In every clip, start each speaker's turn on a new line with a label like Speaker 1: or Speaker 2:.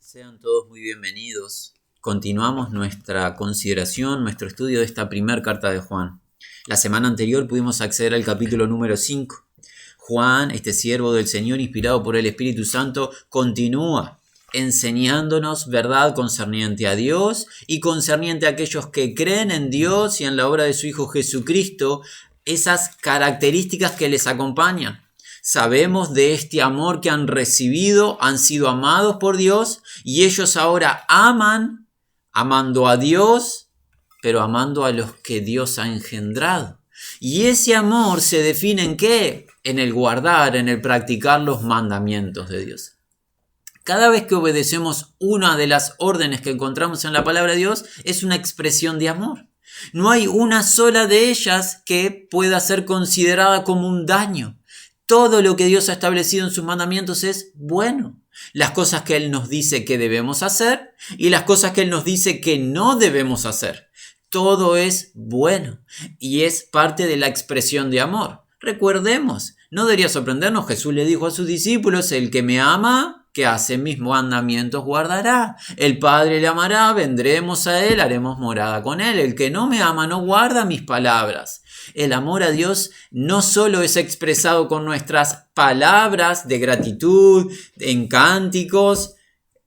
Speaker 1: Sean todos muy bienvenidos. Continuamos nuestra consideración, nuestro estudio de esta primera carta de Juan. La semana anterior pudimos acceder al capítulo número 5. Juan, este siervo del Señor inspirado por el Espíritu Santo, continúa enseñándonos verdad concerniente a Dios y concerniente a aquellos que creen en Dios y en la obra de su Hijo Jesucristo, esas características que les acompañan. Sabemos de este amor que han recibido, han sido amados por Dios y ellos ahora aman, amando a Dios, pero amando a los que Dios ha engendrado. Y ese amor se define ¿en qué? En el guardar, en el practicar los mandamientos de Dios. Cada vez que obedecemos una de las órdenes que encontramos en la palabra de Dios es una expresión de amor. No hay una sola de ellas que pueda ser considerada como un daño. Todo lo que Dios ha establecido en sus mandamientos es bueno. Las cosas que Él nos dice que debemos hacer y las cosas que Él nos dice que no debemos hacer. Todo es bueno y es parte de la expresión de amor. Recordemos, no debería sorprendernos, Jesús le dijo a sus discípulos, el que me ama, que hace mis mandamientos guardará. El Padre le amará, vendremos a Él, haremos morada con Él. El que no me ama no guarda mis palabras. El amor a Dios no solo es expresado con nuestras palabras de gratitud, en cánticos,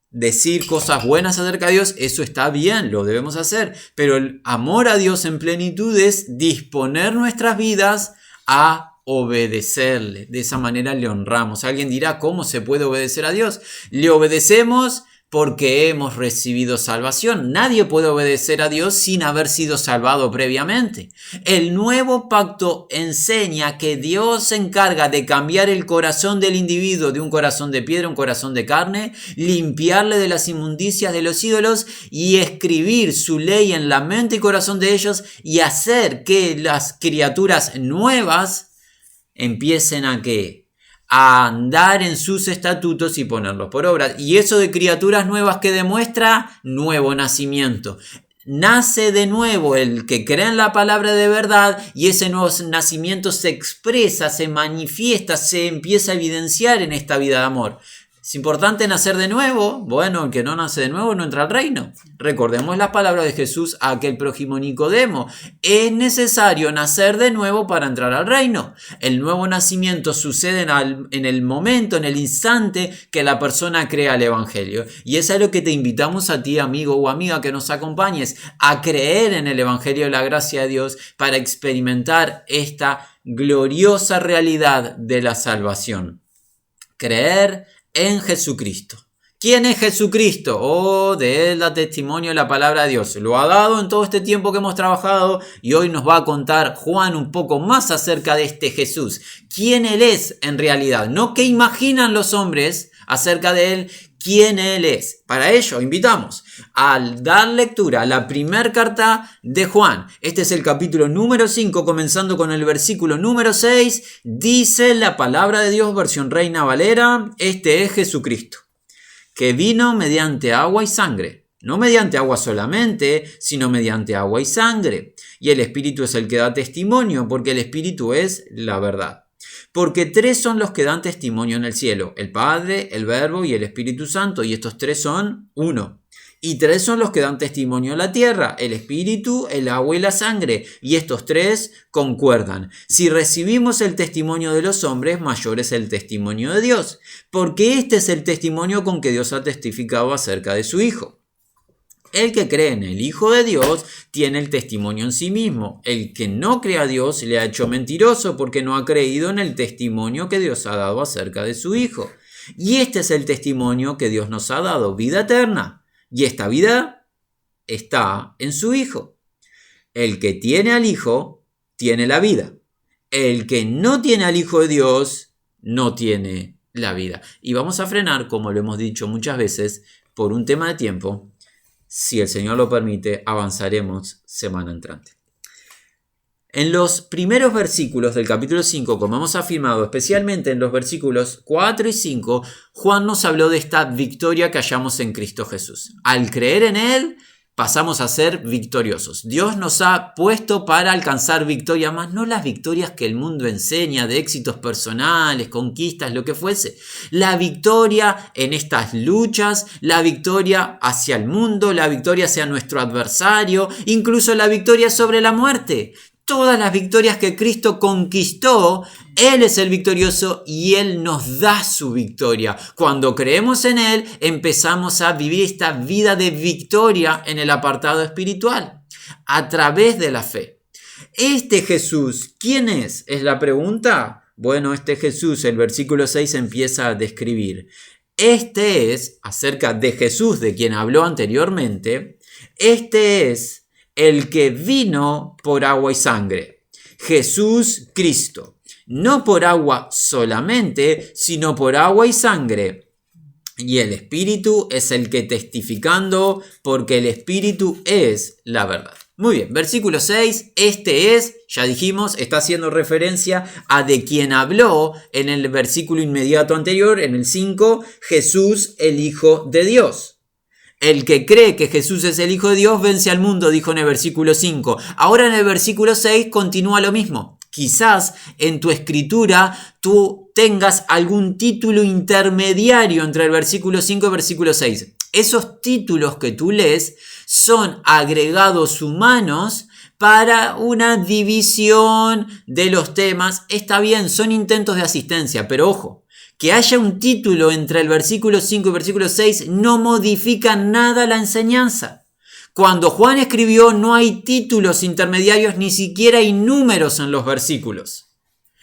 Speaker 1: decir cosas buenas acerca de Dios, eso está bien, lo debemos hacer. Pero el amor a Dios en plenitud es disponer nuestras vidas a obedecerle. De esa manera le honramos. Alguien dirá, ¿cómo se puede obedecer a Dios? Le obedecemos porque hemos recibido salvación. Nadie puede obedecer a Dios sin haber sido salvado previamente. El nuevo pacto enseña que Dios se encarga de cambiar el corazón del individuo de un corazón de piedra a un corazón de carne, limpiarle de las inmundicias de los ídolos y escribir su ley en la mente y corazón de ellos y hacer que las criaturas nuevas empiecen a andar en sus estatutos y ponerlos por obra. Y eso de criaturas nuevas que demuestra nuevo nacimiento. Nace de nuevo el que cree en la palabra de verdad y ese nuevo nacimiento se expresa, se manifiesta, se empieza a evidenciar en esta vida de amor. ¿Es importante nacer de nuevo? Bueno, el que no nace de nuevo no entra al reino. Recordemos las palabras de Jesús a aquel prójimo Nicodemo. Es necesario nacer de nuevo para entrar al reino. El nuevo nacimiento sucede en el momento, en el instante que la persona crea el Evangelio. Y eso es lo que te invitamos a ti, amigo o amiga, que nos acompañes a creer en el Evangelio de la gracia de Dios para experimentar esta gloriosa realidad de la salvación. Creer en Jesucristo. ¿Quién es Jesucristo? De Él da testimonio la palabra de Dios. Lo ha dado en todo este tiempo que hemos trabajado y hoy nos va a contar Juan un poco más acerca de este Jesús. ¿Quién Él es en realidad? No qué imaginan los hombres acerca de Él, quién Él es. Para ello invitamos a dar lectura a la primera carta de Juan. Este es el capítulo número 5, comenzando con el versículo número 6. Dice la palabra de Dios, versión Reina Valera, este es Jesucristo, que vino mediante agua y sangre. No mediante agua solamente, sino mediante agua y sangre. Y el Espíritu es el que da testimonio, porque el Espíritu es la verdad. Porque tres son los que dan testimonio en el cielo, el Padre, el Verbo y el Espíritu Santo, y estos tres son uno. Y tres son los que dan testimonio en la tierra, el Espíritu, el agua y la sangre, y estos tres concuerdan. Si recibimos el testimonio de los hombres, mayor es el testimonio de Dios, porque este es el testimonio con que Dios ha testificado acerca de su Hijo. El que cree en el Hijo de Dios tiene el testimonio en sí mismo. El que no cree a Dios le ha hecho mentiroso porque no ha creído en el testimonio que Dios ha dado acerca de su Hijo. Y este es el testimonio que Dios nos ha dado, vida eterna. Y esta vida está en su Hijo. El que tiene al Hijo tiene la vida. El que no tiene al Hijo de Dios no tiene la vida. Y vamos a frenar, como lo hemos dicho muchas veces, por un tema de tiempo. Si el Señor lo permite, avanzaremos semana entrante. En los primeros versículos del capítulo 5, como hemos afirmado, especialmente en los versículos 4 y 5, Juan nos habló de esta victoria que hallamos en Cristo Jesús. Al creer en Él, pasamos a ser victoriosos. Dios nos ha puesto para alcanzar victoria, más no las victorias que el mundo enseña de éxitos personales, conquistas, lo que fuese. La victoria en estas luchas, la victoria hacia el mundo, la victoria hacia nuestro adversario, incluso la victoria sobre la muerte. Todas las victorias que Cristo conquistó, Él es el victorioso y Él nos da su victoria. Cuando creemos en Él, empezamos a vivir esta vida de victoria en el apartado espiritual, a través de la fe. Este Jesús, ¿quién es? ¿Es la pregunta? Bueno, este Jesús, el versículo 6 empieza a describir. Este es, acerca de Jesús, de quien habló anteriormente, este es el que vino por agua y sangre, Jesús Cristo, no por agua solamente, sino por agua y sangre. Y el Espíritu es el que testificando, porque el Espíritu es la verdad. Muy bien, versículo 6, este es, ya dijimos, está haciendo referencia a de quien habló en el versículo inmediato anterior, en el 5, Jesús el Hijo de Dios. El que cree que Jesús es el Hijo de Dios vence al mundo, dijo en el versículo 5. Ahora en el versículo 6 continúa lo mismo. Quizás en tu escritura tú tengas algún título intermediario entre el versículo 5 y el versículo 6. Esos títulos que tú lees son agregados humanos para una división de los temas. Está bien, son intentos de asistencia, pero ojo. Que haya un título entre el versículo 5 y el versículo 6 no modifica nada la enseñanza. Cuando Juan escribió no hay títulos intermediarios, ni siquiera hay números en los versículos.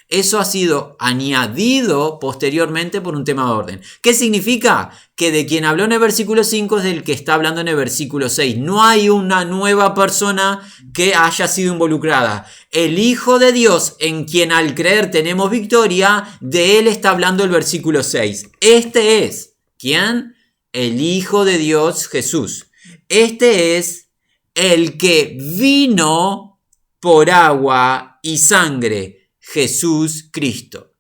Speaker 1: Eso ha sido añadido posteriormente por un tema de orden. ¿Qué significa? Que de quien habló en el versículo 5 es del que está hablando en el versículo 6. No hay una nueva persona que haya sido involucrada. El Hijo de Dios, en quien al creer tenemos victoria, de él está hablando el versículo 6. Este es, ¿quién? El Hijo de Dios, Jesús. Este es el que vino por agua y sangre, Jesús Cristo.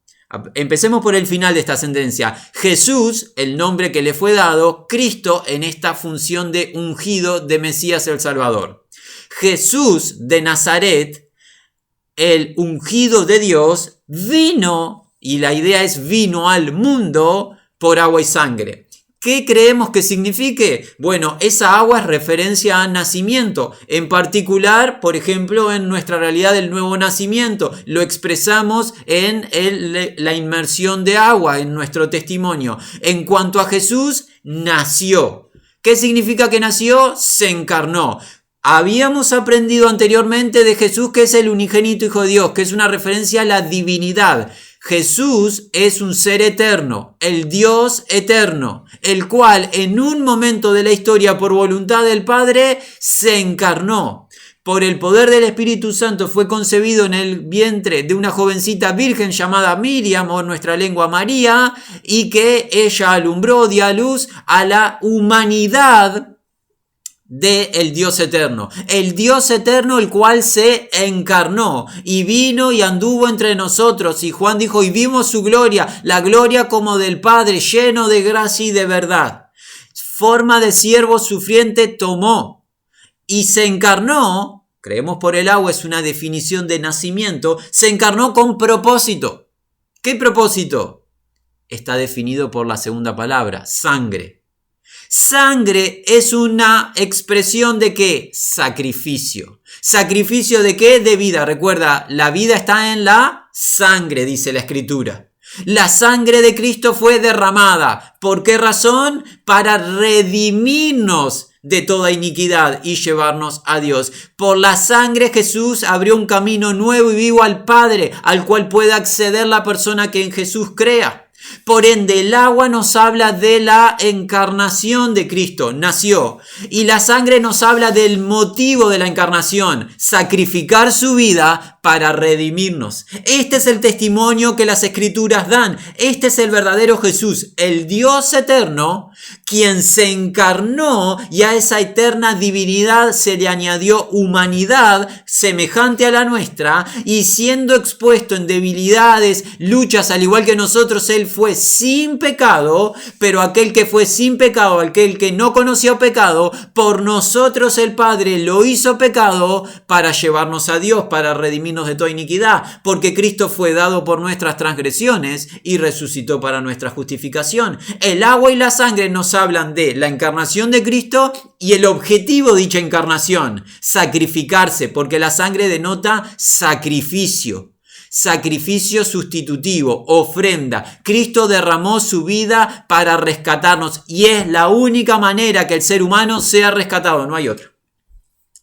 Speaker 1: Empecemos por el final de esta sentencia. Jesús, el nombre que le fue dado, Cristo en esta función de ungido de Mesías el Salvador. Jesús de Nazaret, el ungido de Dios, vino, y la idea es vino al mundo por agua y sangre. ¿Qué creemos que signifique? Bueno, esa agua es referencia a nacimiento. En particular, por ejemplo, en nuestra realidad del nuevo nacimiento. Lo expresamos en la inmersión de agua, en nuestro testimonio. En cuanto a Jesús, nació. ¿Qué significa que nació? Se encarnó. Habíamos aprendido anteriormente de Jesús que es el unigénito Hijo de Dios, que es una referencia a la divinidad. Jesús es un ser eterno, el Dios eterno, el cual en un momento de la historia por voluntad del Padre se encarnó. Por el poder del Espíritu Santo fue concebido en el vientre de una jovencita virgen llamada Miriam, o en nuestra lengua María, y que ella alumbró, dio a luz a la humanidad del Dios eterno. El Dios eterno, el cual se encarnó y vino y anduvo entre nosotros. Y Juan dijo, y vimos su gloria, la gloria como del Padre, lleno de gracia y de verdad. Forma de siervo sufriente tomó y se encarnó. Creemos por el agua, es una definición de nacimiento. Se encarnó con propósito. ¿Qué propósito? Está definido por la segunda palabra, sangre. Sangre es una expresión de ¿qué? Sacrificio. ¿Sacrificio de qué? De vida. Recuerda, la vida está en la sangre, dice la Escritura. La sangre de Cristo fue derramada. ¿Por qué razón? Para redimirnos de toda iniquidad y llevarnos a Dios. Por la sangre Jesús abrió un camino nuevo y vivo al Padre, al cual puede acceder la persona que en Jesús crea. Por ende, el agua nos habla de la encarnación de Cristo, nació. Y la sangre nos habla del motivo de la encarnación, sacrificar su vida para redimirnos. Este es el testimonio que las Escrituras dan. Este es el verdadero Jesús, el Dios eterno, quien se encarnó, y a esa eterna divinidad se le añadió humanidad semejante a la nuestra, y siendo expuesto en debilidades, luchas, al igual que nosotros, él fue sin pecado, pero aquel que fue sin pecado, aquel que no conoció pecado, por nosotros el Padre lo hizo pecado para llevarnos a Dios, para redimirnos de toda iniquidad, porque Cristo fue dado por nuestras transgresiones y resucitó para nuestra justificación. El agua y la sangre nos hablan de la encarnación de Cristo y el objetivo de dicha encarnación, sacrificarse, porque la sangre denota sacrificio. Sacrificio sustitutivo, ofrenda. Cristo derramó su vida para rescatarnos y es la única manera que el ser humano sea rescatado, no hay otra.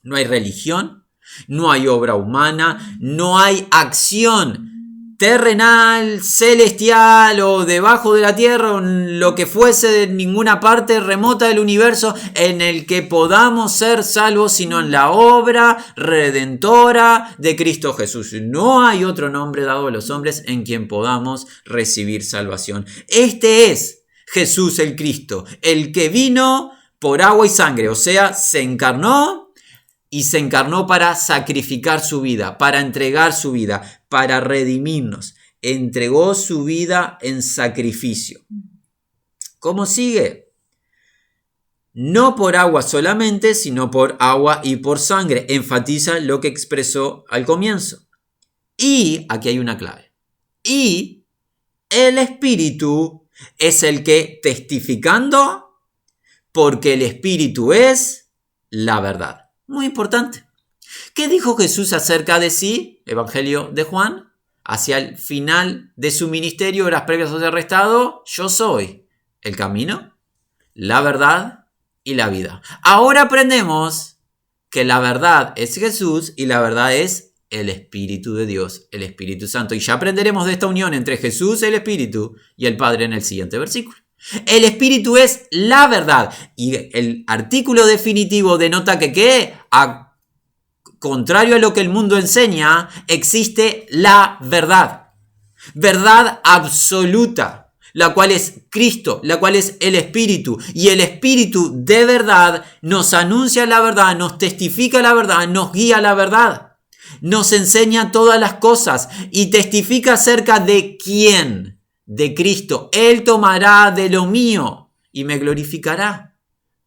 Speaker 1: No hay religión, no hay obra humana, no hay acción terrenal, celestial o debajo de la tierra o lo que fuese de ninguna parte remota del universo en el que podamos ser salvos, sino en la obra redentora de Cristo Jesús. No hay otro nombre dado a los hombres en quien podamos recibir salvación. Este es Jesús el Cristo, el que vino por agua y sangre, o sea, se encarnó. Y se encarnó para sacrificar su vida, para entregar su vida, para redimirnos. Entregó su vida en sacrificio. ¿Cómo sigue? No por agua solamente, sino por agua y por sangre. Enfatiza lo que expresó al comienzo. Y, aquí hay una clave. Y el Espíritu es el que testificando, porque el Espíritu es la verdad. Muy importante. ¿Qué dijo Jesús acerca de sí? Evangelio de Juan. Hacia el final de su ministerio, horas previas a ser arrestado, yo soy el camino, la verdad y la vida. Ahora aprendemos que la verdad es Jesús y la verdad es el Espíritu de Dios, el Espíritu Santo. Y ya aprenderemos de esta unión entre Jesús, el Espíritu, y el Padre en el siguiente versículo. El Espíritu es la verdad. Y el artículo definitivo denota que ¿qué? Contrario a lo que el mundo enseña, existe la verdad. Verdad absoluta, la cual es Cristo, la cual es el Espíritu. Y el Espíritu de verdad nos anuncia la verdad, nos testifica la verdad, nos guía la verdad. Nos enseña todas las cosas y testifica acerca de quién. De Cristo. Él tomará de lo mío y me glorificará.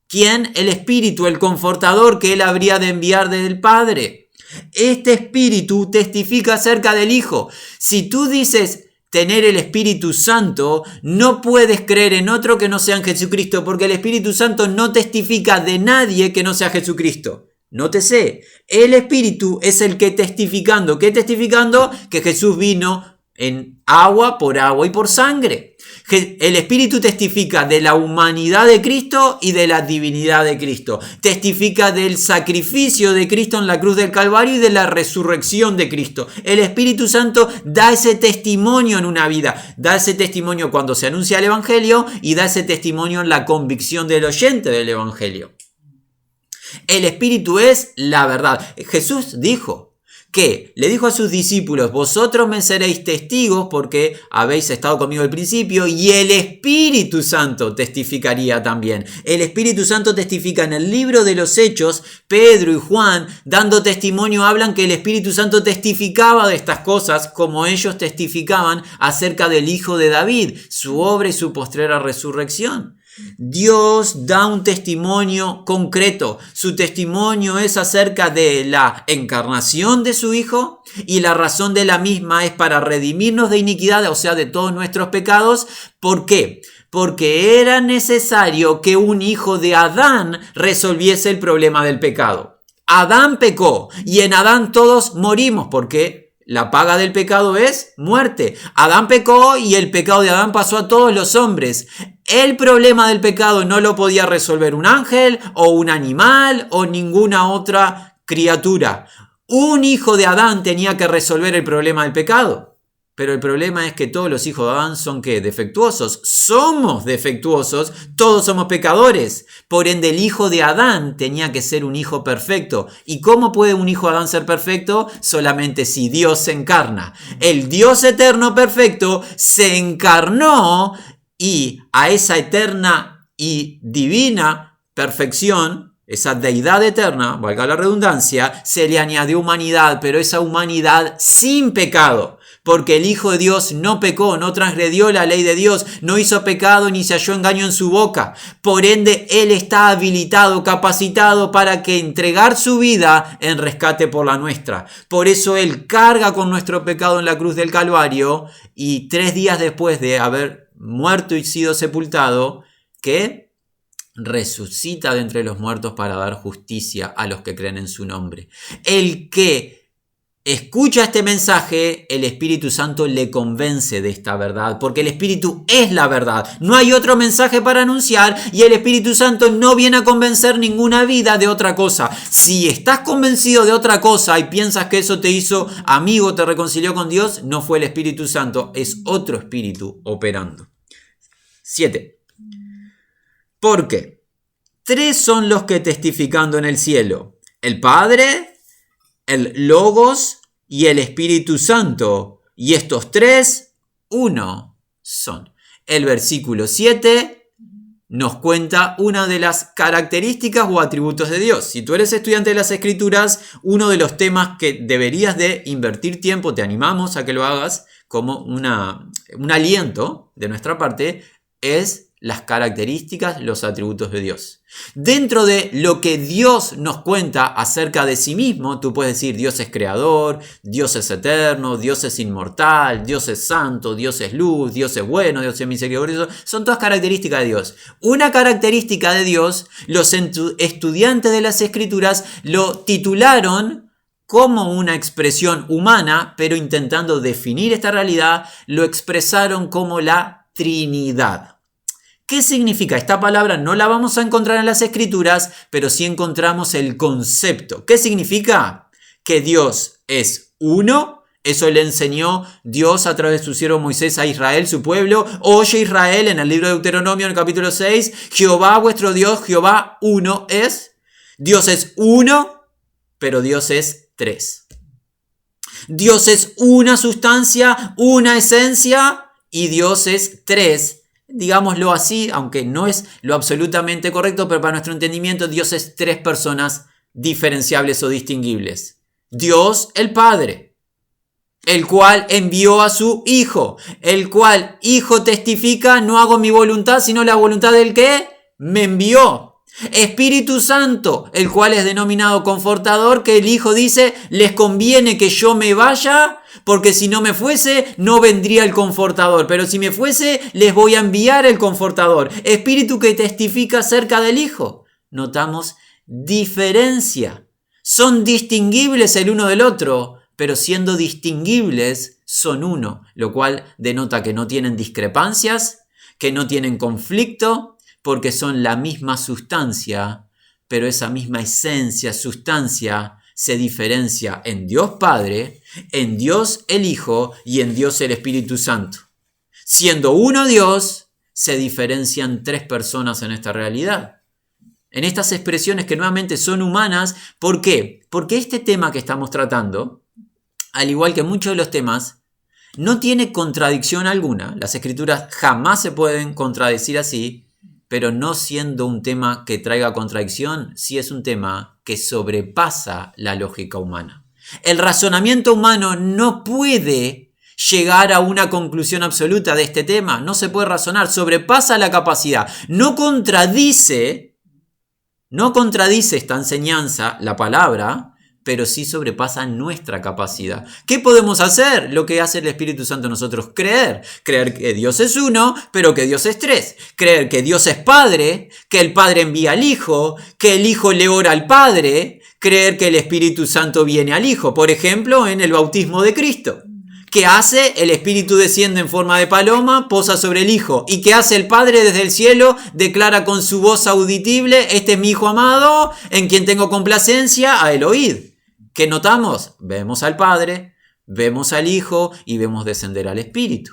Speaker 1: ¿Quién? El Espíritu, el Confortador que Él habría de enviar desde el Padre. Este Espíritu testifica acerca del Hijo. Si tú dices tener el Espíritu Santo, no puedes creer en otro que no sea en Jesucristo, porque el Espíritu Santo no testifica de nadie que no sea Jesucristo. Nótese, el Espíritu es el que testificando. ¿Qué testificando? Que Jesús vino en agua y por sangre. El Espíritu testifica de la humanidad de Cristo y de la divinidad de Cristo. Testifica del sacrificio de Cristo en la cruz del Calvario y de la resurrección de Cristo. El Espíritu Santo da ese testimonio en una vida. Da ese testimonio cuando se anuncia el Evangelio y da ese testimonio en la convicción del oyente del Evangelio. El Espíritu es la verdad. Jesús dijo que le dijo a sus discípulos: vosotros me seréis testigos porque habéis estado conmigo al principio, y el Espíritu Santo testificaría también. El Espíritu Santo testifica en el libro de los Hechos. Pedro y Juan, dando testimonio, hablan que el Espíritu Santo testificaba de estas cosas como ellos testificaban acerca del Hijo de David, su obra y su postrera resurrección. Dios da un testimonio concreto. Su testimonio es acerca de la encarnación de su Hijo, y la razón de la misma es para redimirnos de iniquidad, o sea, de todos nuestros pecados. ¿Por qué? Porque era necesario que un hijo de Adán resolviese el problema del pecado. Adán pecó y en Adán todos morimos porque la paga del pecado es muerte. Adán pecó y el pecado de Adán pasó a todos los hombres. El problema del pecado no lo podía resolver un ángel o un animal o ninguna otra criatura. Un hijo de Adán tenía que resolver el problema del pecado. Pero el problema es que todos los hijos de Adán son ¿qué? Defectuosos. Somos defectuosos, todos somos pecadores. Por ende, el hijo de Adán tenía que ser un hijo perfecto. ¿Y cómo puede un hijo de Adán ser perfecto? Solamente si Dios se encarna. El Dios eterno perfecto se encarnó y a esa eterna y divina perfección, esa deidad eterna, valga la redundancia, se le añadió humanidad, pero esa humanidad sin pecado. Porque el Hijo de Dios no pecó, no transgredió la ley de Dios, no hizo pecado ni se halló engaño en su boca. Por ende, Él está habilitado, capacitado para que entregar su vida en rescate por la nuestra. Por eso Él carga con nuestro pecado en la cruz del Calvario y 3 días después de haber muerto y sido sepultado, ¿qué? Resucita de entre los muertos para dar justicia a los que creen en su nombre. El que escucha este mensaje, el Espíritu Santo le convence de esta verdad, porque el Espíritu es la verdad. No hay otro mensaje para anunciar y el Espíritu Santo no viene a convencer ninguna vida de otra cosa. Si estás convencido de otra cosa y piensas que eso te hizo amigo, te reconcilió con Dios, no fue el Espíritu Santo, es otro espíritu operando. 7. Porque 3 son los que testificando en el cielo: el Padre, el Logos y el Espíritu Santo. Y estos 3, uno son. El versículo 7 nos cuenta una de las características o atributos de Dios. Si tú eres estudiante de las Escrituras, uno de los temas que deberías de invertir tiempo, te animamos a que lo hagas como un aliento de nuestra parte, es las características, los atributos de Dios. Dentro de lo que Dios nos cuenta acerca de sí mismo, tú puedes decir Dios es creador, Dios es eterno, Dios es inmortal, Dios es santo, Dios es luz, Dios es bueno, Dios es misericordioso. Son todas características de Dios. Una característica de Dios, los estudiantes de las Escrituras lo titularon como una expresión humana, pero intentando definir esta realidad, lo expresaron como la Trinidad. ¿Qué significa? Esta palabra no la vamos a encontrar en las Escrituras, pero sí encontramos el concepto. ¿Qué significa? Que Dios es uno. Eso le enseñó Dios a través de su siervo Moisés a Israel, su pueblo. Oye Israel, en el libro de Deuteronomio, en el capítulo 6, Jehová vuestro Dios, Jehová uno es. Dios es uno, pero Dios es 3. Dios es una sustancia, una esencia, y Dios es 3. Digámoslo así, aunque no es lo absolutamente correcto, pero para nuestro entendimiento Dios es 3 personas diferenciables o distinguibles. Dios el Padre, el cual envió a su Hijo, el cual Hijo testifica, no hago mi voluntad, sino la voluntad del que me envió. Espíritu Santo, el cual es denominado Confortador, que el Hijo dice, les conviene que yo me vaya, porque si no me fuese, no vendría el Confortador. Pero si me fuese, les voy a enviar el Confortador. Espíritu que testifica acerca del Hijo. Notamos diferencia. Son distinguibles el uno del otro, pero siendo distinguibles, son uno. Lo cual denota que no tienen discrepancias, que no tienen conflicto, porque son la misma sustancia, pero esa misma esencia, sustancia, se diferencia en Dios Padre, en Dios el Hijo y en Dios el Espíritu Santo. Siendo uno Dios, se diferencian 3 personas en esta realidad. En estas expresiones que nuevamente son humanas, ¿por qué? Porque este tema que estamos tratando, al igual que muchos de los temas, no tiene contradicción alguna. Las Escrituras jamás se pueden contradecir así, pero no siendo un tema que traiga contradicción, sí es un tema que sobrepasa la lógica humana. El razonamiento humano no puede llegar a una conclusión absoluta de este tema, no se puede razonar, sobrepasa la capacidad, no contradice esta enseñanza, la palabra, pero sí sobrepasa nuestra capacidad. ¿Qué podemos hacer? Lo que hace el Espíritu Santo en nosotros, creer que Dios es uno, pero que Dios es 3. Creer que Dios es Padre, que el Padre envía al Hijo, que el Hijo le ora al Padre, creer que el Espíritu Santo viene al Hijo, por ejemplo, en el bautismo de Cristo. ¿Qué hace? El Espíritu desciende en forma de paloma, posa sobre el Hijo. ¿Y qué hace el Padre desde el cielo? Declara con su voz audible, este es mi Hijo amado, en quien tengo complacencia, a él oíd. ¿Qué notamos? Vemos al Padre, vemos al Hijo y vemos descender al Espíritu.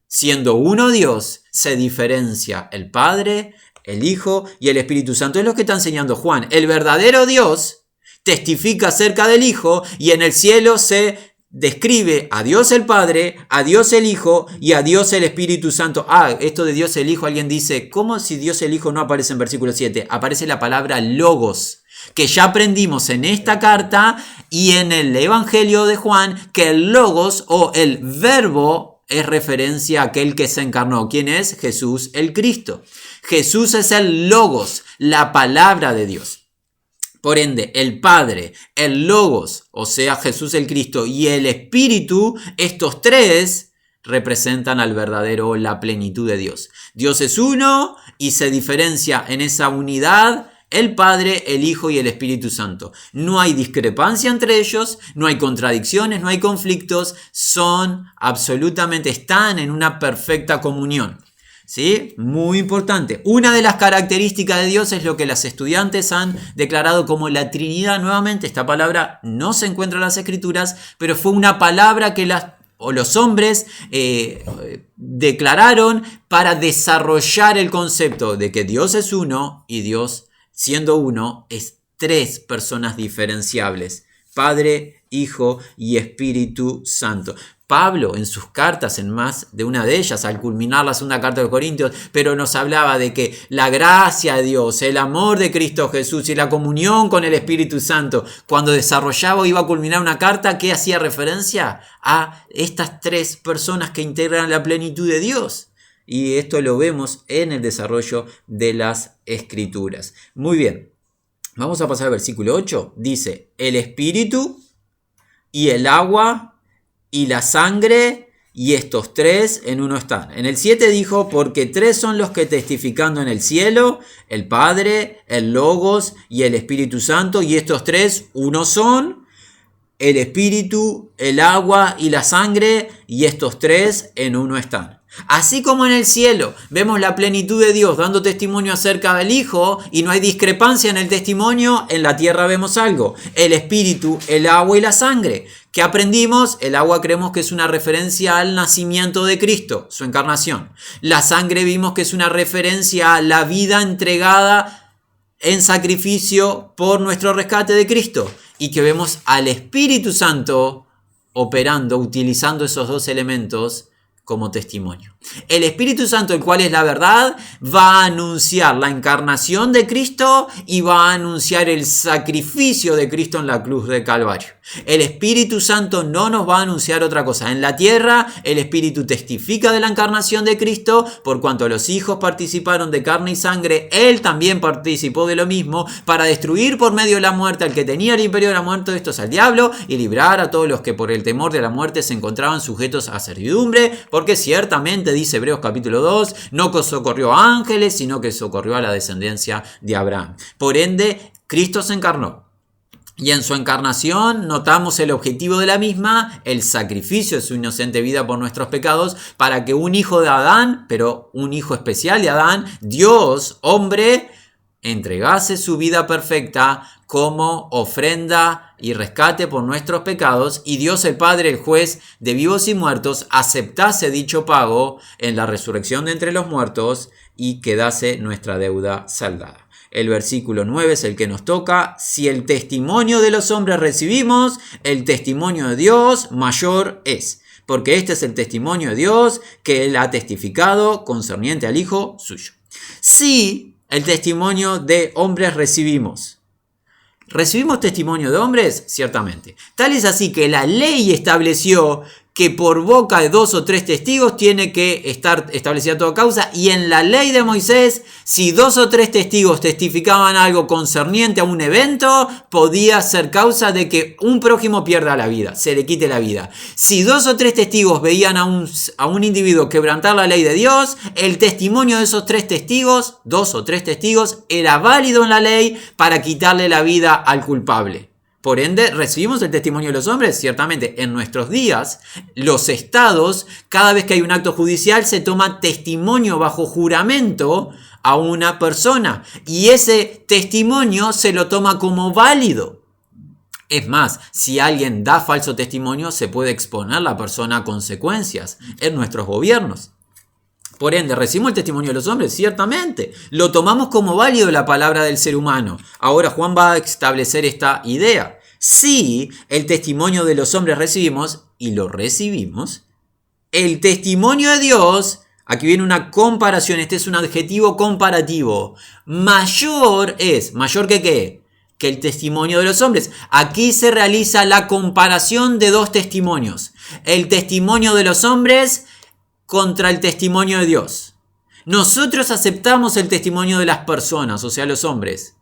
Speaker 1: Siendo uno Dios, se diferencia el Padre, el Hijo y el Espíritu Santo. Es lo que está enseñando Juan. El verdadero Dios testifica acerca del Hijo y en el cielo se describe a Dios el Padre, a Dios el Hijo y a Dios el Espíritu Santo. Esto de Dios el Hijo, alguien dice, ¿cómo si Dios el Hijo no aparece en versículo 7? Aparece la palabra logos, que ya aprendimos en esta carta y en el Evangelio de Juan, que el logos o el verbo es referencia a aquel que se encarnó. ¿Quién es? Jesús el Cristo. Jesús es el logos, la palabra de Dios. Por ende, el Padre, el Logos, o sea, Jesús el Cristo y el Espíritu, estos tres representan al verdadero, la plenitud de Dios. Dios es uno y se diferencia en esa unidad el Padre, el Hijo y el Espíritu Santo. No hay discrepancia entre ellos, no hay contradicciones, no hay conflictos, están en una perfecta comunión. ¿Sí? Muy importante. Una de las características de Dios es lo que los estudiantes han declarado como la Trinidad. Nuevamente, esta palabra no se encuentra en las Escrituras, pero fue una palabra que los hombres declararon para desarrollar el concepto de que Dios es uno y Dios, siendo uno, es tres personas diferenciables: Padre, Hijo y Espíritu Santo. Pablo en sus cartas, en más de una de ellas, al culminar la segunda carta de Corintios, pero nos hablaba de que la gracia de Dios, el amor de Cristo Jesús y la comunión con el Espíritu Santo, cuando desarrollaba o iba a culminar una carta, ¿qué hacía referencia? A estas tres personas que integran la plenitud de Dios. Y esto lo vemos en el desarrollo de las Escrituras. Muy bien, vamos a pasar al versículo 8. Dice, el Espíritu y el agua y la sangre, y estos tres en uno están. En el 7 dijo, porque tres son los que testificando en el cielo, el Padre, el Logos y el Espíritu Santo, y estos tres uno son, el Espíritu, el agua y la sangre, y estos tres en uno están. Así como en el cielo vemos la plenitud de Dios dando testimonio acerca del Hijo y no hay discrepancia en el testimonio, en la tierra vemos algo: el Espíritu, el agua y la sangre. ¿Qué aprendimos? El agua creemos que es una referencia al nacimiento de Cristo, su encarnación. La sangre vimos que es una referencia a la vida entregada en sacrificio por nuestro rescate de Cristo. Y que vemos al Espíritu Santo operando, utilizando esos dos elementos como testimonio. El Espíritu Santo, el cual es la verdad, va a anunciar la encarnación de Cristo y va a anunciar el sacrificio de Cristo en la cruz de Calvario. El Espíritu Santo no nos va a anunciar otra cosa. En la tierra, el Espíritu testifica de la encarnación de Cristo, por cuanto los hijos participaron de carne y sangre, Él también participó de lo mismo, para destruir por medio de la muerte al que tenía el imperio de la muerte, esto es al diablo, y librar a todos los que por el temor de la muerte se encontraban sujetos a servidumbre, porque ciertamente, dice Hebreos capítulo 2, no socorrió a ángeles, sino que socorrió a la descendencia de Abraham. Por ende, Cristo se encarnó. Y en su encarnación notamos el objetivo de la misma, el sacrificio de su inocente vida por nuestros pecados, para que un hijo de Adán, pero un hijo especial de Adán, Dios, hombre, entregase su vida perfecta como ofrenda y rescate por nuestros pecados, y Dios el Padre, el juez de vivos y muertos, aceptase dicho pago en la resurrección de entre los muertos y quedase nuestra deuda saldada. El versículo 9 es el que nos toca. Si el testimonio de los hombres recibimos, el testimonio de Dios mayor es. Porque este es el testimonio de Dios que Él ha testificado concerniente al Hijo suyo. Si el testimonio de hombres recibimos. ¿Recibimos testimonio de hombres? Ciertamente. Tal es así que la ley estableció que por boca de 2 o 3 testigos tiene que estar establecida toda causa, y en la ley de Moisés, si 2 o 3 testigos testificaban algo concerniente a un evento, podía ser causa de que un prójimo pierda la vida, se le quite la vida. Si 2 o 3 testigos veían a un individuo quebrantar la ley de Dios, el testimonio de esos 3 testigos, 2 o 3 testigos, era válido en la ley para quitarle la vida al culpable. Por ende, ¿recibimos el testimonio de los hombres? Ciertamente, en nuestros días, los estados, cada vez que hay un acto judicial, se toma testimonio bajo juramento a una persona. Y ese testimonio se lo toma como válido. Es más, si alguien da falso testimonio, se puede exponer la persona a consecuencias en nuestros gobiernos. Por ende, ¿recibimos el testimonio de los hombres? Ciertamente. Lo tomamos como válido la palabra del ser humano. Ahora Juan va a establecer esta idea. Sí, el testimonio de los hombres recibimos, y lo recibimos. El testimonio de Dios, aquí viene una comparación, este es un adjetivo comparativo. Mayor es, ¿mayor que qué? Que el testimonio de los hombres. Aquí se realiza la comparación de dos testimonios. El testimonio de los hombres contra el testimonio de Dios. Nosotros aceptamos el testimonio de las personas, o sea, los hombres.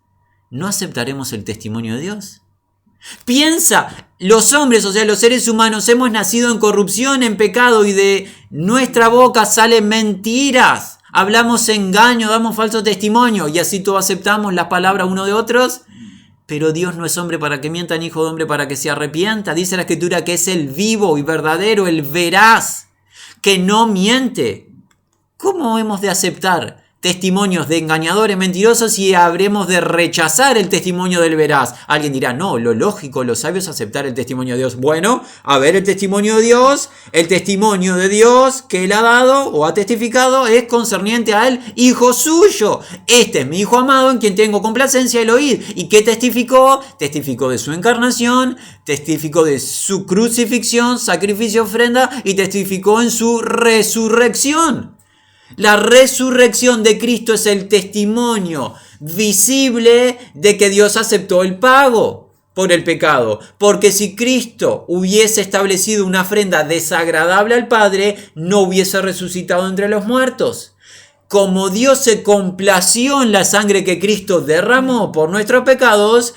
Speaker 1: ¿No aceptaremos el testimonio de Dios? Piensa, los hombres, o sea, los seres humanos, hemos nacido en corrupción, en pecado, y de nuestra boca salen mentiras. Hablamos engaño, damos falso testimonio, y así todos aceptamos las palabras uno de otros. Pero Dios no es hombre para que mienta, ni hijo de hombre para que se arrepienta. Dice la Escritura que es el vivo y verdadero, el veraz, que no miente. ¿Cómo hemos de aceptar testimonios de engañadores mentirosos y habremos de rechazar el testimonio del veraz? Alguien dirá, no, lo lógico, lo sabio es aceptar el testimonio de Dios. Bueno, a ver, el testimonio de Dios que Él ha dado o ha testificado es concerniente a Él, hijo suyo. Este es mi hijo amado en quien tengo complacencia, el oír. ¿Y qué testificó? Testificó de su encarnación, testificó de su crucifixión, sacrificio, ofrenda, y testificó en su resurrección. La resurrección de Cristo es el testimonio visible de que Dios aceptó el pago por el pecado. Porque si Cristo hubiese establecido una ofrenda desagradable al Padre, no hubiese resucitado entre los muertos. Como Dios se complació en la sangre que Cristo derramó por nuestros pecados,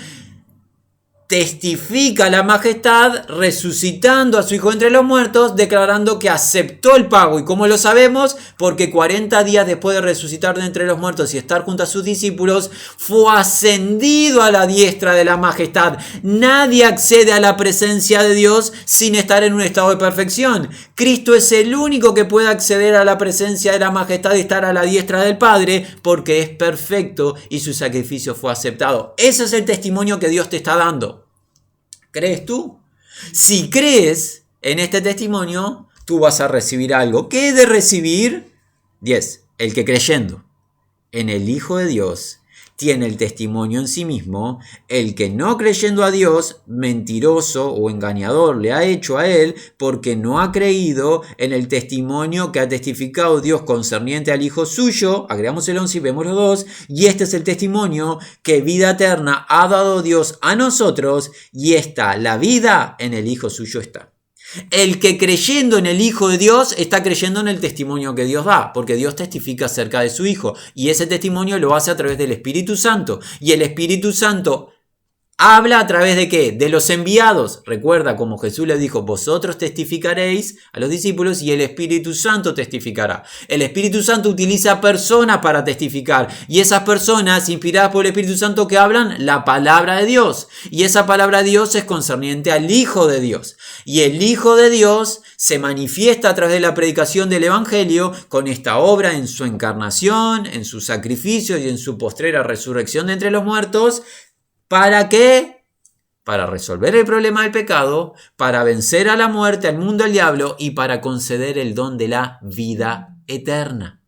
Speaker 1: testifica la majestad resucitando a su Hijo entre los muertos, declarando que aceptó el pago. ¿Y cómo lo sabemos? Porque 40 días después de resucitar de entre los muertos y estar junto a sus discípulos, fue ascendido a la diestra de la majestad. Nadie accede a la presencia de Dios sin estar en un estado de perfección. Cristo es el único que puede acceder a la presencia de la majestad y estar a la diestra del Padre, porque es perfecto y su sacrificio fue aceptado. Ese es el testimonio que Dios te está dando. ¿Crees tú? Si crees en este testimonio, tú vas a recibir algo. ¿Qué he de recibir? 10. El que creyendo en el Hijo de Dios tiene el testimonio en sí mismo. El que no creyendo a Dios, mentiroso o engañador le ha hecho a él, porque no ha creído en el testimonio que ha testificado Dios concerniente al Hijo suyo. Agregamos el 11 y vemos los dos. Y este es el testimonio que vida eterna ha dado Dios a nosotros, y esta, la vida en el Hijo suyo está. El que creyendo en el Hijo de Dios está creyendo en el testimonio que Dios da, porque Dios testifica acerca de su Hijo, y ese testimonio lo hace a través del Espíritu Santo, y el Espíritu Santo habla a través de ¿qué? De los enviados. Recuerda como Jesús le dijo, vosotros testificaréis a los discípulos y el Espíritu Santo testificará. El Espíritu Santo utiliza personas para testificar, y esas personas inspiradas por el Espíritu Santo que hablan la palabra de Dios, y esa palabra de Dios es concerniente al Hijo de Dios, y el Hijo de Dios se manifiesta a través de la predicación del Evangelio con esta obra en su encarnación, en su sacrificio y en su postrera resurrección de entre los muertos. ¿Para qué? Para resolver el problema del pecado, para vencer a la muerte, al mundo, al diablo, y para conceder el don de la vida eterna.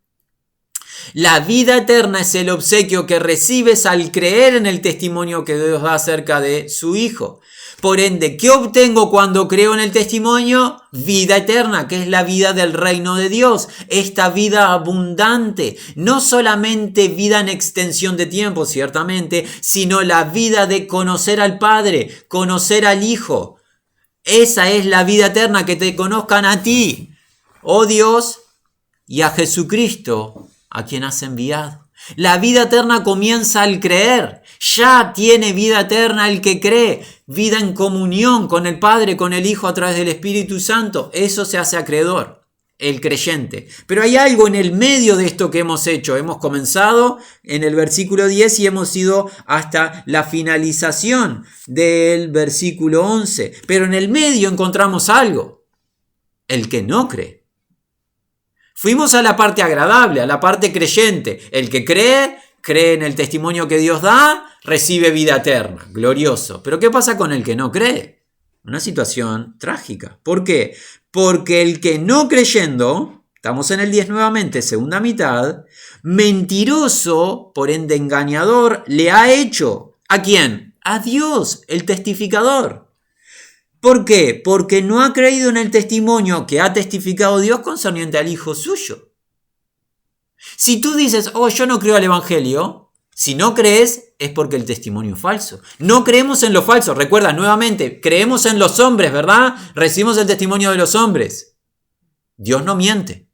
Speaker 1: La vida eterna es el obsequio que recibes al creer en el testimonio que Dios da acerca de su Hijo. Por ende, ¿qué obtengo cuando creo en el testimonio? Vida eterna, que es la vida del reino de Dios. Esta vida abundante, no solamente vida en extensión de tiempo, ciertamente, sino la vida de conocer al Padre, conocer al Hijo. Esa es la vida eterna, que te conozcan a ti, oh Dios, y a Jesucristo, a quien has enviado. La vida eterna comienza al creer. Ya tiene vida eterna el que cree. Vida en comunión con el Padre, con el Hijo a través del Espíritu Santo. Eso se hace acreedor, el creyente. Pero hay algo en el medio de esto que hemos hecho. Hemos comenzado en el versículo 10 y hemos ido hasta la finalización del versículo 11. Pero en el medio encontramos algo. El que no cree. Fuimos a la parte agradable, a la parte creyente. El que cree cree en el testimonio que Dios da, recibe vida eterna. Glorioso. Pero ¿qué pasa con el que no cree? Una situación trágica. ¿Por qué? Porque el que no creyendo, estamos en el 10 nuevamente, segunda mitad, mentiroso, por ende engañador, le ha hecho. ¿A quién? A Dios, el testificador. ¿Por qué? Porque no ha creído en el testimonio que ha testificado Dios concerniente al Hijo suyo. Si tú dices, yo no creo al Evangelio, si no crees es porque el testimonio es falso. No creemos en lo falso. Recuerda, nuevamente, creemos en los hombres, ¿verdad? Recibimos el testimonio de los hombres. Dios no miente.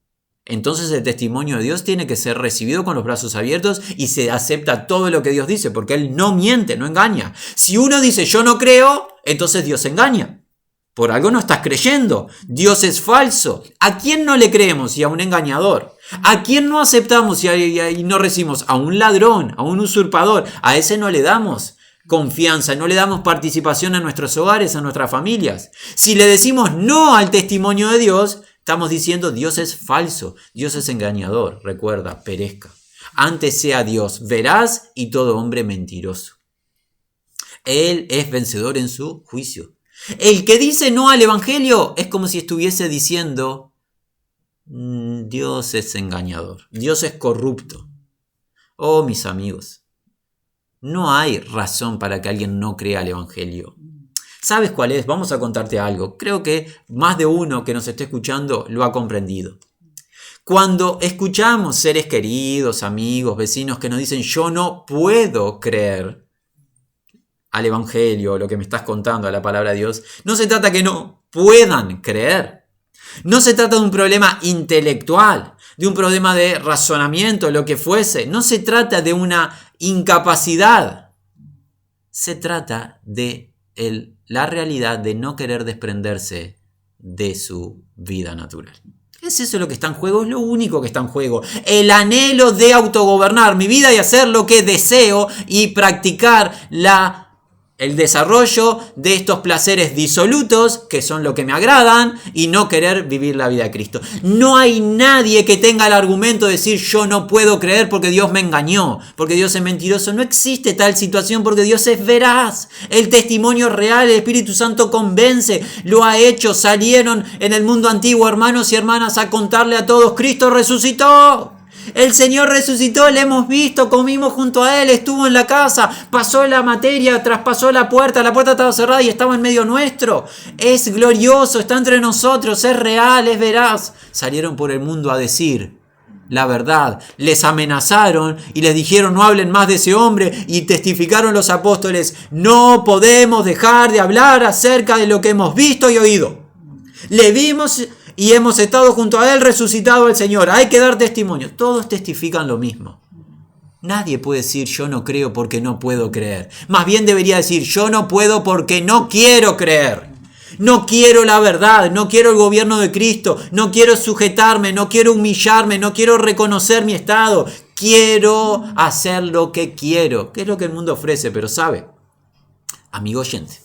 Speaker 1: Entonces el testimonio de Dios tiene que ser recibido con los brazos abiertos y se acepta todo lo que Dios dice, porque Él no miente, no engaña. Si uno dice yo no creo, entonces Dios engaña. Por algo no estás creyendo. Dios es falso. ¿A quién no le creemos? Y a un engañador. ¿A quién no aceptamos y no recibimos? A un ladrón, a un usurpador. A ese no le damos confianza, no le damos participación en nuestros hogares, a nuestras familias. Si le decimos no al testimonio de Dios, estamos diciendo Dios es falso, Dios es engañador. Recuerda, perezca. Antes sea Dios veraz y todo hombre mentiroso. Él es vencedor en su juicio. El que dice no al Evangelio es como si estuviese diciendo Dios es engañador, Dios es corrupto. Oh, mis amigos, no hay razón para que alguien no crea al Evangelio. ¿Sabes cuál es? Vamos a contarte algo. Creo que más de uno que nos esté escuchando lo ha comprendido. Cuando escuchamos seres queridos, amigos, vecinos que nos dicen yo no puedo creer al Evangelio, lo que me estás contando, a la palabra de Dios, no se trata que no puedan creer. No se trata de un problema intelectual, de un problema de razonamiento, lo que fuese. No se trata de una incapacidad. Se trata de la realidad de no querer desprenderse de su vida natural. ¿Es eso lo que está en juego? Es lo único que está en juego. El anhelo de autogobernar mi vida y hacer lo que deseo y practicar el desarrollo de estos placeres disolutos, que son lo que me agradan, y no querer vivir la vida de Cristo. No hay nadie que tenga el argumento de decir yo no puedo creer porque Dios me engañó, porque Dios es mentiroso. No existe tal situación porque Dios es veraz. El testimonio real, el Espíritu Santo convence, lo ha hecho. Salieron en el mundo antiguo hermanos y hermanas a contarle a todos, Cristo resucitó. El Señor resucitó, le hemos visto, comimos junto a Él, estuvo en la casa, pasó la materia, traspasó la puerta estaba cerrada y estaba en medio nuestro. Es glorioso, está entre nosotros, es real, es veraz. Salieron por el mundo a decir la verdad, les amenazaron y les dijeron no hablen más de ese hombre y testificaron los apóstoles, no podemos dejar de hablar acerca de lo que hemos visto y oído. Le vimos y hemos estado junto a Él resucitado el Señor. Hay que dar testimonio. Todos testifican lo mismo. Nadie puede decir yo no creo porque no puedo creer. Más bien debería decir yo no puedo porque no quiero creer. No quiero la verdad, no quiero el gobierno de Cristo, no quiero sujetarme, no quiero humillarme, no quiero reconocer mi estado. Quiero hacer lo que quiero, que es lo que el mundo ofrece, pero sabe, amigo oyente,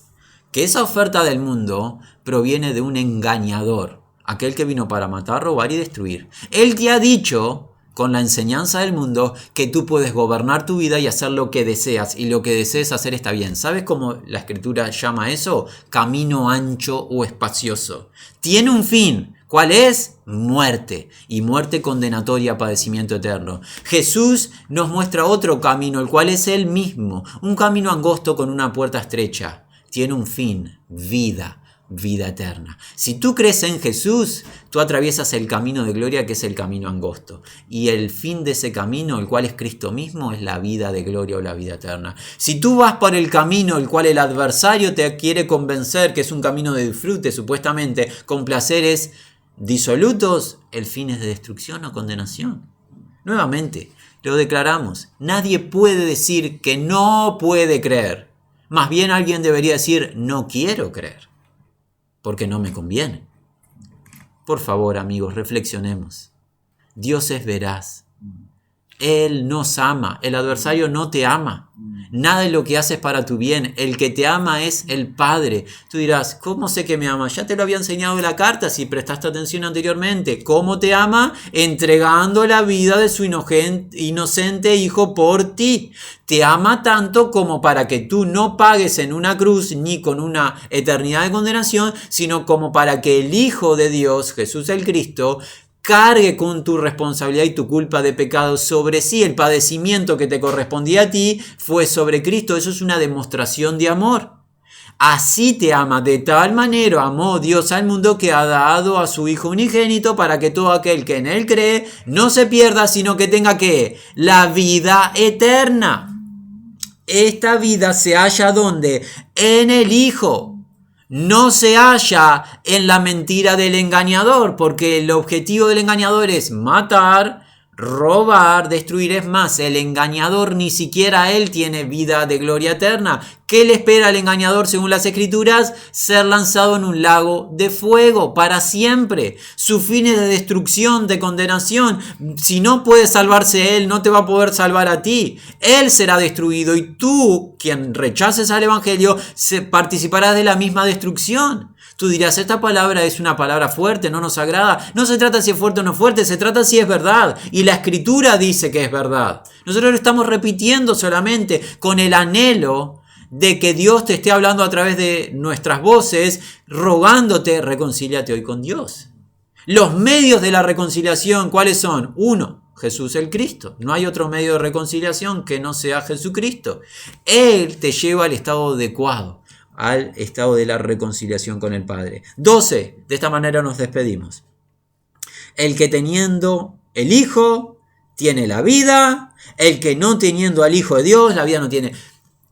Speaker 1: que esa oferta del mundo proviene de un engañador. Aquel que vino para matar, robar y destruir. Él te ha dicho, con la enseñanza del mundo, que tú puedes gobernar tu vida y hacer lo que deseas. Y lo que desees hacer está bien. ¿Sabes cómo la Escritura llama eso? Camino ancho o espacioso. Tiene un fin. ¿Cuál es? Muerte. Y muerte condenatoria a padecimiento eterno. Jesús nos muestra otro camino, el cual es Él mismo. Un camino angosto con una puerta estrecha. Tiene un fin. Vida eterna. Si tú crees en Jesús, tú atraviesas el camino de gloria que es el camino angosto. Y el fin de ese camino, el cual es Cristo mismo, es la vida de gloria o la vida eterna. Si tú vas por el camino el cual el adversario te quiere convencer que es un camino de disfrute, supuestamente, con placeres disolutos, el fin es de destrucción o condenación. Nuevamente, lo declaramos. Nadie puede decir que no puede creer. Más bien alguien debería decir, no quiero creer. Porque no me conviene. Por favor, amigos, reflexionemos. Dios es veraz. Él nos ama. El adversario no te ama. Nada de lo que haces para tu bien. El que te ama es el Padre. Tú dirás, ¿cómo sé que me ama? Ya te lo había enseñado en la carta si prestaste atención anteriormente. ¿Cómo te ama? Entregando la vida de su inocente Hijo por ti. Te ama tanto como para que tú no pagues en una cruz ni con una eternidad de condenación, sino como para que el Hijo de Dios, Jesús el Cristo, cargue con tu responsabilidad y tu culpa de pecado sobre sí. El padecimiento que te correspondía a ti fue sobre Cristo. Eso es una demostración de amor. Así te ama, de tal manera amó Dios al mundo que ha dado a su Hijo unigénito para que todo aquel que en él cree no se pierda, sino que tenga ¿qué? La vida eterna. Esta vida se halla ¿dónde? En el Hijo. No se halla en la mentira del engañador, porque el objetivo del engañador es matar, robar, destruir. Es más, el engañador ni siquiera él tiene vida de gloria eterna. ¿Qué le espera al engañador según las Escrituras? Ser lanzado en un lago de fuego para siempre. Su fin es de destrucción, de condenación. Si no puede salvarse él, no te va a poder salvar a ti. Él será destruido y tú, quien rechaces al Evangelio, participarás de la misma destrucción. Tú dirás, esta palabra es una palabra fuerte, no nos agrada. No se trata si es fuerte o no fuerte, se trata si es verdad. Y la Escritura dice que es verdad. Nosotros lo estamos repitiendo solamente con el anhelo de que Dios te esté hablando a través de nuestras voces, rogándote, reconcíliate hoy con Dios. Los medios de la reconciliación, ¿cuáles son? Uno, Jesús el Cristo. No hay otro medio de reconciliación que no sea Jesucristo. Él te lleva al estado adecuado, al estado de la reconciliación con el Padre. 12. De esta manera nos despedimos. El que teniendo el Hijo tiene la vida. El que no teniendo al Hijo de Dios, la vida no tiene.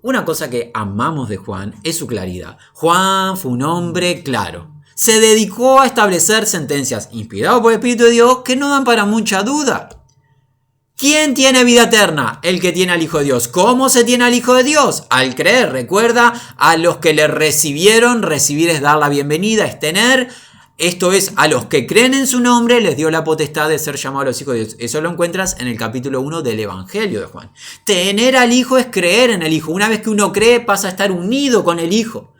Speaker 1: Una cosa que amamos de Juan es su claridad. Juan fue un hombre claro. Se dedicó a establecer sentencias inspiradas por el Espíritu de Dios que no dan para mucha duda. ¿Quién tiene vida eterna? El que tiene al Hijo de Dios. ¿Cómo se tiene al Hijo de Dios? Al creer. Recuerda, a los que le recibieron, recibir es dar la bienvenida, es tener. Esto es, a los que creen en su nombre, les dio la potestad de ser llamados los hijos de Dios. Eso lo encuentras en el capítulo 1 del Evangelio de Juan. Tener al Hijo es creer en el Hijo. Una vez que uno cree, pasa a estar unido con el Hijo.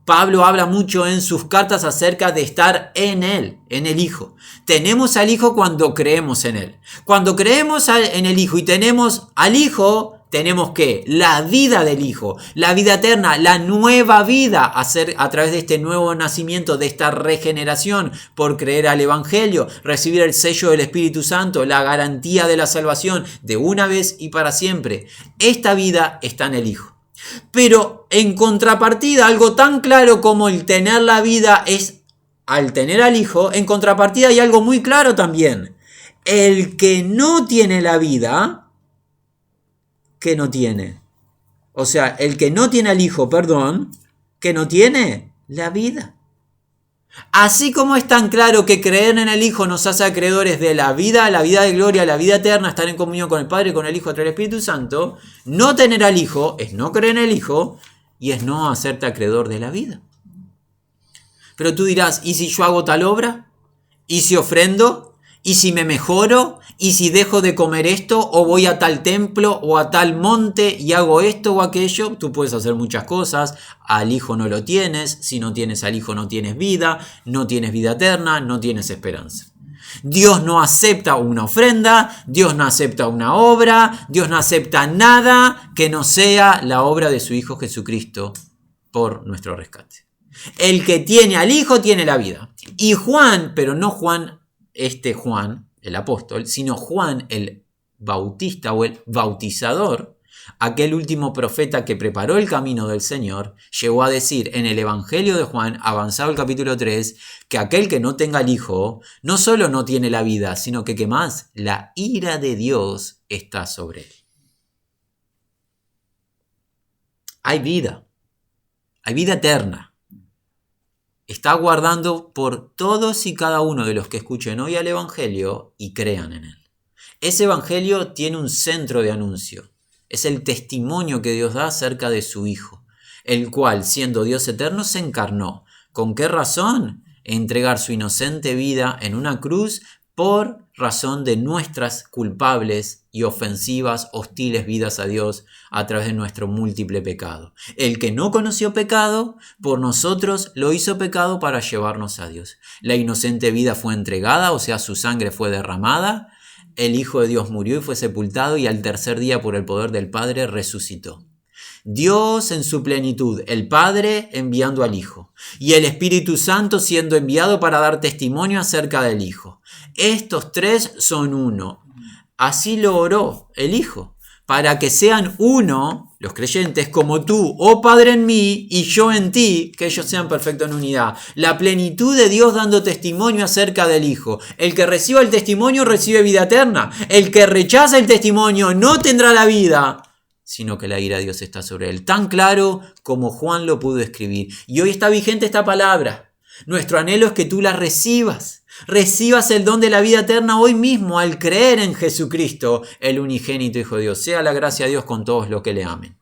Speaker 1: Pablo habla mucho en sus cartas acerca de estar en Él, en el Hijo. Tenemos al Hijo cuando creemos en Él. Cuando creemos en el Hijo y tenemos al Hijo, tenemos ¿qué? La vida del Hijo, la vida eterna, la nueva vida a través de este nuevo nacimiento, de esta regeneración por creer al Evangelio, recibir el sello del Espíritu Santo, la garantía de la salvación de una vez y para siempre. Esta vida está en el Hijo. Pero en contrapartida, algo tan claro como el tener la vida es al tener al Hijo, en contrapartida hay algo muy claro también. El que no tiene la vida, ¿qué no tiene? O sea, el que no tiene al Hijo, ¿qué no tiene? La vida. Así como es tan claro que creer en el Hijo nos hace acreedores de la vida de gloria, la vida eterna, estar en comunión con el Padre y con el Hijo a través del Espíritu Santo, no tener al Hijo es no creer en el Hijo y es no hacerte acreedor de la vida. Pero tú dirás, ¿y si yo hago tal obra? ¿Y si ofrendo? ¿Y si me mejoro? ¿Y si dejo de comer esto? ¿O voy a tal templo o a tal monte y hago esto o aquello? Tú puedes hacer muchas cosas. Al Hijo no lo tienes. Si no tienes al Hijo no tienes vida. No tienes vida eterna. No tienes esperanza. Dios no acepta una ofrenda. Dios no acepta una obra. Dios no acepta nada que no sea la obra de su Hijo Jesucristo por nuestro rescate. El que tiene al Hijo tiene la vida. Y Juan, pero no Juan, Juan, el apóstol, sino Juan el Bautista o el bautizador, aquel último profeta que preparó el camino del Señor, llegó a decir en el Evangelio de Juan, avanzado el capítulo 3, que aquel que no tenga al Hijo, no solo no tiene la vida, sino que ¿qué más? La ira de Dios está sobre él. Hay vida eterna. Está aguardando por todos y cada uno de los que escuchen hoy al Evangelio y crean en él. Ese Evangelio tiene un centro de anuncio. Es el testimonio que Dios da acerca de su Hijo, el cual, siendo Dios eterno, se encarnó. ¿Con qué razón? Entregar su inocente vida en una cruz por razón de nuestras culpables y ofensivas, hostiles vidas a Dios a través de nuestro múltiple pecado. El que no conoció pecado, por nosotros lo hizo pecado para llevarnos a Dios. La inocente vida fue entregada, o sea, su sangre fue derramada. El Hijo de Dios murió y fue sepultado y al tercer día por el poder del Padre resucitó. Dios en su plenitud, el Padre enviando al Hijo y el Espíritu Santo siendo enviado para dar testimonio acerca del Hijo. Estos tres son uno. Así lo oró el Hijo, para que sean uno, los creyentes, como tú, oh Padre, en mí y yo en ti, que ellos sean perfectos en unidad. La plenitud de Dios dando testimonio acerca del Hijo. El que reciba el testimonio recibe vida eterna. El que rechaza el testimonio no tendrá la vida, sino que la ira de Dios está sobre él. Tan claro como Juan lo pudo escribir. Y hoy está vigente esta palabra. Nuestro anhelo es que tú la recibas. Recibas el don de la vida eterna hoy mismo al creer en Jesucristo, el unigénito Hijo de Dios. Sea la gracia de Dios con todos los que le amen.